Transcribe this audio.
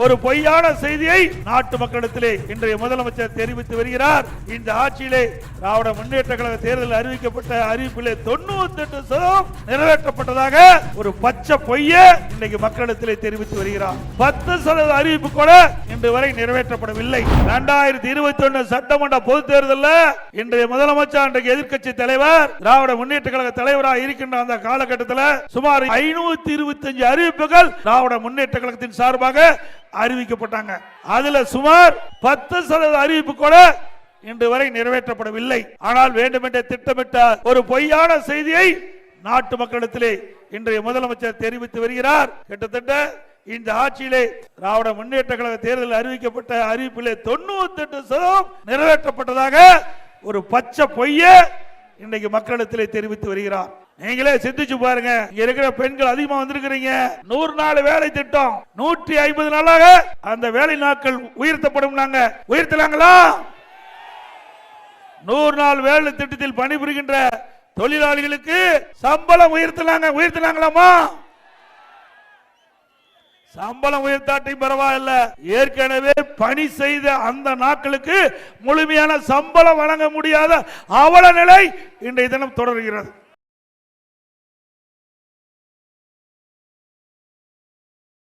ஒரு பொய்யான செய்தியை நாட்டு மக்களிடத்திலே இன்றைய முதலமைச்சர் தெரிவித்து வருகிறார். இந்த ஆட்சியிலே திராவிட முன்னேற்ற கழக தேர்தலில் அறிவிக்கப்பட்ட அறிவிப்பிலே 98% நிறைவேற்றப்பட்டதாக ஒரு பச்சை பொய்ய இன்றைக்கு மக்களிடத்திலே தெரிவித்து வருகிறார். 10% அறிவிப்பு கூட இன்று வரை நிறைவேற்றப்படவில்லை. 2021 சட்டமன்ற பொது தேர்தலில் இன்றைய முதலமைச்சர் இன்றைக்கு எதிர்க்கட்சி தலைவர் திராவிட முன்னேற்ற கழக தலைவராக இருக்கின்ற அந்த காலகட்டத்தில் சுமார் 525 அறிவிப்புகள் திராவிட முன்னேற்ற கழகத்தின் சார்பாக அறிவிக்கப்பட்டாங்க. அதுல சுமார் 10% அறிவிப்பு கூட இன்று வரை நிறைவேற்றப்படவில்லை. ஆனால் வேண்டுமென்றே திட்டமிட்ட ஒரு பொய்யான செய்தியை நாட்டு மக்களிடத்திலே இன்றைய முதலமைச்சர் தெரிவித்து வருகிறார். கிட்டத்தட்ட இந்த ஆட்சியிலே திராவிட முன்னேற்ற கழக தேர்தலில் அறிவிக்கப்பட்ட அறிவிப்பிலே 98% நிறைவேற்றப்பட்டதாக ஒரு பச்சை பொய்ய இன்றைக்கு மக்களிடத்திலே தெரிவித்து வருகிறார். நீங்களே சிந்திச்சு பாருங்க. இங்க இருக்கிற பெண்கள் அதிகமா வந்திருக்கிறீங்க. 100 நாள் வேலை திட்டம் 150 நாளாக அந்த வேலை நாட்கள் உயர்த்தப்படும். உயர்த்தலாங்களா? 100 நாள் வேலை திட்டத்தில் பணிபுரிகின்ற தொழிலாளிகளுக்கு சம்பளம் உயர்த்தலாங்களாமா? சம்பளம் உயர்த்தாட்டி பரவாயில்ல, ஏற்கனவே பணி செய்த அந்த நாட்களுக்கு முழுமையான சம்பளம் வழங்க முடியாத அவல நிலை இன்றைய தினம் தொடர்கிறது.